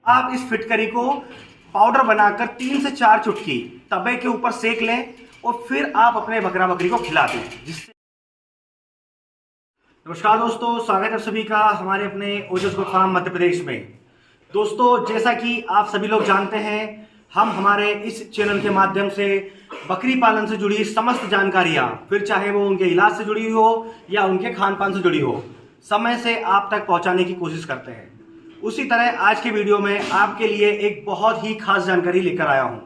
आप इस फिटकरी को पाउडर बनाकर 3 से 4 चुटकी तवे के ऊपर सेक लें और फिर आप अपने बकरा बकरी को खिला दें। जिससे नमस्कार दोस्तों, स्वागत है सभी का हमारे अपने ओजस गोट फार्म मध्य प्रदेश में। दोस्तों, जैसा कि आप सभी लोग जानते हैं, हम हमारे इस चैनल के माध्यम से बकरी पालन से जुड़ी समस्त जानकारियां, फिर चाहे वो उनके इलाज से जुड़ी हो या उनके खान पान से जुड़ी हो, समय से आप तक पहुंचाने की कोशिश करते हैं। उसी तरह आज के वीडियो में आपके लिए एक बहुत ही खास जानकारी लेकर आया हूं।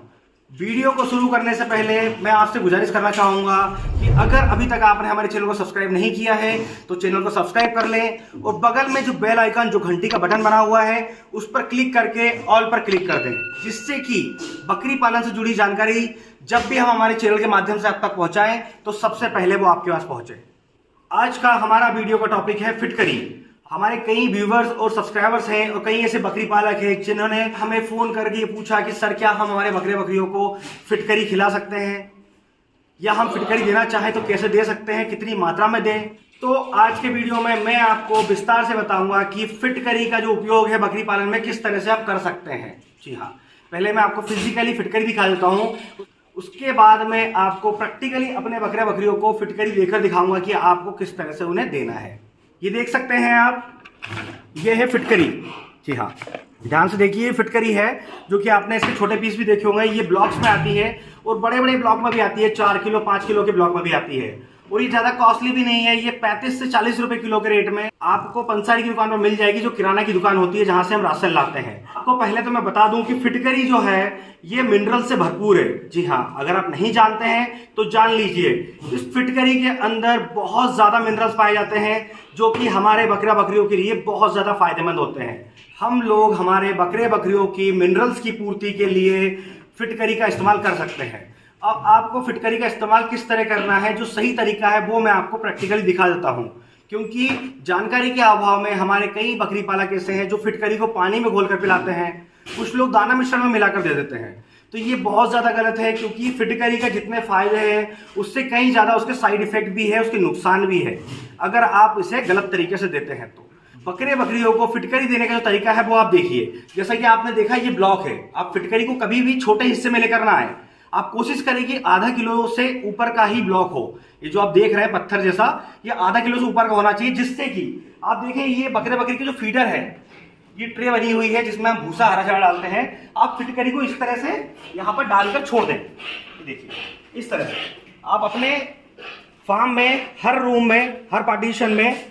वीडियो को शुरू करने से पहले मैं आपसे गुजारिश करना चाहूंगा कि अगर अभी तक आपने हमारे चैनल को सब्सक्राइब नहीं किया है तो चैनल को सब्सक्राइब कर लें और बगल में जो बेल आइकन, जो घंटी का बटन बना हुआ है, उस पर क्लिक करके ऑल पर क्लिक कर दें, जिससे कि बकरी पालन से जुड़ी जानकारी जब भी हम हमारे चैनल के माध्यम से आप तक पहुंचाएं तो सबसे पहले वो आपके पास पहुंचे। आज का हमारा वीडियो का टॉपिक है फिटकरी। हमारे कई व्यूवर्स और सब्सक्राइबर्स हैं और कई ऐसे बकरी पालक हैं जिन्होंने हमें फोन करके पूछा कि सर, क्या हम हमारे बकरे बकरियों को फिटकरी खिला सकते हैं, या हम फिटकरी देना चाहें तो कैसे दे सकते हैं, कितनी मात्रा में दें। तो आज के वीडियो में मैं आपको विस्तार से बताऊंगा कि फिटकरी का जो उपयोग है बकरी पालन में किस तरह से आप कर सकते हैं। जी हाँ, पहले मैं आपको फिजिकली फिटकरी दिखा देता हूँ, उसके बाद में आपको प्रैक्टिकली अपने बकरे बकरियों को फिटकरी देकर दिखाऊंगा कि आपको किस तरह से उन्हें देना है। ये देख सकते हैं आप, ये है फिटकरी। जी हाँ, ध्यान से देखिए, फिटकरी है जो कि आपने इसके छोटे पीस भी देखे होंगे। ये ब्लॉक्स में आती है और बड़े बड़े ब्लॉक में भी आती है, 4 किलो 5 किलो के ब्लॉक में भी आती है। और ये ज्यादा कॉस्टली भी नहीं है, ये 35 से 40 रुपए किलो के रेट में आपको पंसारी की दुकान पर मिल जाएगी, जो किराना की दुकान होती है जहां से हम राशन लाते हैं। आपको पहले तो मैं बता दूं कि फिटकरी जो है ये मिनरल से भरपूर है। जी हाँ, अगर आप नहीं जानते हैं तो जान लीजिए। इस फिटकरी के अंदर बहुत ज्यादा मिनरल्स पाए जाते हैं जो कि हमारे बकरा बकरियों के लिए बहुत ज्यादा फायदेमंद होते हैं। हम लोग हमारे बकरे बकरियों की मिनरल्स की पूर्ति के लिए फिटकरी का इस्तेमाल कर सकते हैं। अब आपको फिटकरी का इस्तेमाल किस तरह करना है, जो सही तरीका है, वो मैं आपको प्रैक्टिकली दिखा देता हूं। क्योंकि जानकारी के अभाव में हमारे कई बकरी पालक ऐसे हैं जो फिटकरी को पानी में घोलकर पिलाते हैं, कुछ लोग दाना मिश्रण में मिलाकर दे देते हैं। तो ये बहुत ज्यादा गलत है, क्योंकि फिटकरी का जितने फायदे हैं उससे कहीं ज्यादा उसके साइड इफेक्ट भी है, उसके नुकसान भी है अगर आप इसे गलत तरीके से देते हैं तो। बकरे बकरियों को फिटकरी देने का जो तरीका है वो आप देखिए। जैसा कि आपने देखा, ये ब्लॉक है। आप फिटकरी को कभी भी छोटे हिस्से में लेकर ना आए। आप कोशिश करें कि आधा किलो से ऊपर का ही ब्लॉक हो। ये जो आप देख रहे हैं पत्थर जैसा, ये आधा किलो से ऊपर का होना चाहिए, जिससे कि आप देखें ये बकरे बकरी की जो फीडर है, ये ट्रे बनी हुई है जिसमें हम भूसा हरा चारा डालते हैं। आप फिटकरी को इस तरह से यहाँ पर डालकर छोड़ दें। देखिए, इस तरह से आप अपने फार्म में, हर रूम में, हर पार्टीशन में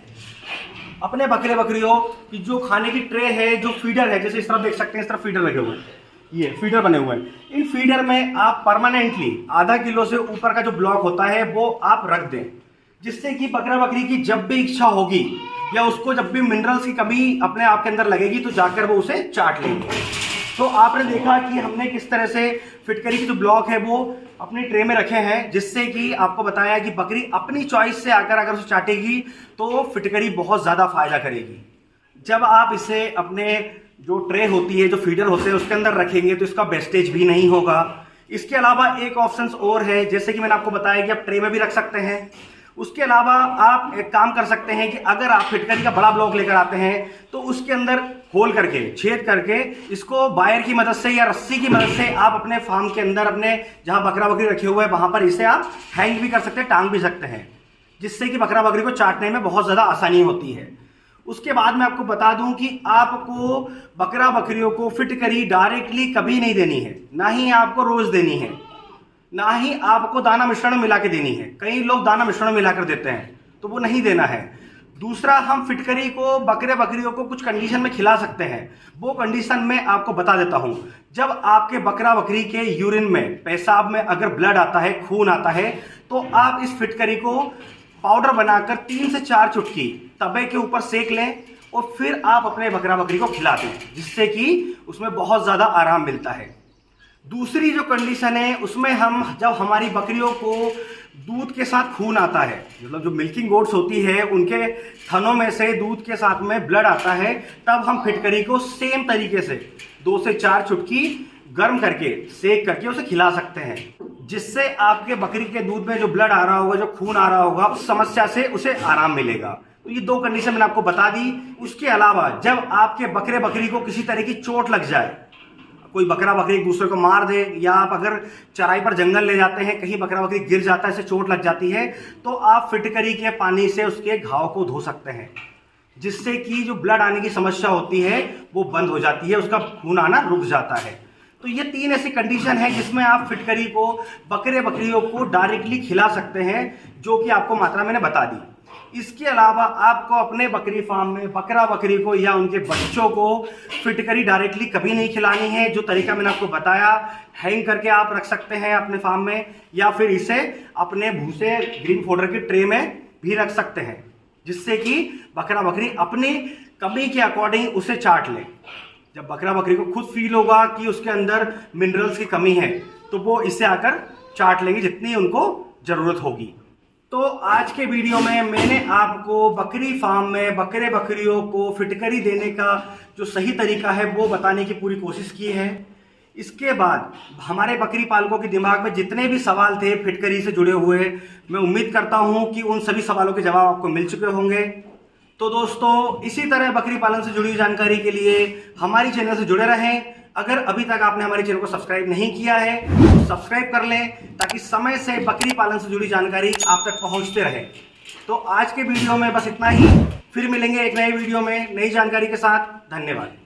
अपने बकरे बकरियों की जो खाने की ट्रे है, जो फीडर है, जैसे इस तरफ देख सकते हैं, इस तरफ फीडर लगे हुए हैं, ये फीडर बने हुए हैं। इन फीडर में आप परमानेंटली आधा किलो से ऊपर का जो ब्लॉक होता है वो आप रख दें, जिससे कि बकरा बकरी की जब भी इच्छा होगी या उसको जब भी मिनरल्स की कमी अपने आप के अंदर लगेगी तो जाकर वो उसे चाट लेंगे। तो आपने देखा कि हमने किस तरह से फिटकरी के जो ब्लॉक है वो अपने ट्रे में रखे हैं, जिससे कि आपको बताया कि बकरी अपनी चॉइस से आकर अगर उसे चाटेगी तो फिटकरी बहुत ज्यादा फायदा करेगी। जब आप इसे अपने जो ट्रे होती है, जो फीडर होते हैं, उसके अंदर रखेंगे तो इसका वेस्टेज भी नहीं होगा। इसके अलावा एक ऑप्शन और है, जैसे कि मैंने आपको बताया कि आप ट्रे में भी रख सकते हैं। उसके अलावा आप एक काम कर सकते हैं कि अगर आप फिटकरी का बड़ा ब्लॉक लेकर आते हैं तो उसके अंदर होल करके, छेद करके, इसको वायर की मदद से या रस्सी की मदद से आप अपने फार्म के अंदर, अपने जहां बकरा बकरी रखे हुए हैं वहां पर इसे आप हैंग भी कर सकते हैं, टांग भी सकते हैं, जिससे कि बकरा बकरी को चाटने में बहुत ज्यादा आसानी होती है। उसके बाद मैं आपको बता दूं कि आपको बकरा बकरियों को फिटकरी डायरेक्टली कभी नहीं देनी है, ना ही आपको रोज देनी है, ना ही आपको दाना मिश्रण मिला के देनी है। कई लोग दाना मिश्रण मिलाकर देते हैं, तो वो नहीं देना है। दूसरा, हम फिटकरी को बकरे बकरियों को कुछ कंडीशन में खिला सकते हैं। वो कंडीशन मैं आपको बता देता हूं। जब आपके बकरा बकरी के यूरिन में, पेशाब में अगर ब्लड आता है, खून आता है, तो आप इस फिटकरी को पाउडर बनाकर 3 से 4 चुटकी तवे के ऊपर सेक लें और फिर आप अपने बकरा बकरी को खिला दें, जिससे कि उसमें बहुत ज्यादा आराम मिलता है। दूसरी जो कंडीशन है उसमें हम, जब हमारी बकरियों को दूध के साथ खून आता है, मतलब जो मिल्किंग गोट्स होती है उनके थनों में से दूध के साथ में ब्लड आता है, तब हम फिटकरी को सेम तरीके से 2 से 4 चुटकी गर्म करके, सेक करके उसे खिला सकते हैं, जिससे आपके बकरी के दूध में जो ब्लड आ रहा होगा, जो खून आ रहा होगा, उस समस्या से उसे आराम मिलेगा। तो ये 2 कंडीशन मैंने आपको बता दी। उसके अलावा जब आपके बकरे बकरी को किसी तरह की चोट लग जाए, कोई बकरा बकरी एक दूसरे को मार दे, या आप अगर चराई पर जंगल ले जाते हैं, कहीं बकरा बकरी गिर जाता है, इसे चोट लग जाती है, तो आप फिटकरी के पानी से उसके घाव को धो सकते हैं, जिससे कि जो ब्लड आने की समस्या होती है वो बंद हो जाती है, उसका खून आना रुक जाता है। तो ये 3 ऐसी कंडीशन है जिसमें आप फिटकरी को बकरे बकरियों को डायरेक्टली खिला सकते हैं, जो कि आपको मात्रा मैंने बता दी। इसके अलावा आपको अपने बकरी फार्म में बकरा बकरी को या उनके बच्चों को फिटकरी डायरेक्टली कभी नहीं खिलानी है। जो तरीका मैंने आपको बताया, हैंग करके आप रख सकते हैं अपने फार्म में, या फिर इसे अपने भूसे ग्रीन फोडर की ट्रे में भी रख सकते हैं, जिससे कि बकरा बकरी अपनी कमी के अकॉर्डिंग उसे चाट ले। जब बकरा बकरी को खुद फील होगा कि उसके अंदर मिनरल्स की कमी है, तो वो इसे आकर चाट लेंगे जितनी उनको जरूरत होगी। तो आज के वीडियो में मैंने आपको बकरी फार्म में बकरे बकरियों को फिटकरी देने का जो सही तरीका है वो बताने की पूरी कोशिश की है। इसके बाद हमारे बकरी पालकों के दिमाग में जितने भी सवाल थे फिटकरी से जुड़े हुए, मैं उम्मीद करता हूं कि उन सभी सवालों के जवाब आपको मिल चुके होंगे। तो दोस्तों, इसी तरह बकरी पालन से जुड़ी जानकारी के लिए हमारी चैनल से जुड़े रहें। अगर अभी तक आपने हमारे चैनल को सब्सक्राइब नहीं किया है तो सब्सक्राइब कर लें, ताकि समय से बकरी पालन से जुड़ी जानकारी आप तक पहुंचते रहे। तो आज के वीडियो में बस इतना ही, फिर मिलेंगे एक नए वीडियो में नई जानकारी के साथ। धन्यवाद।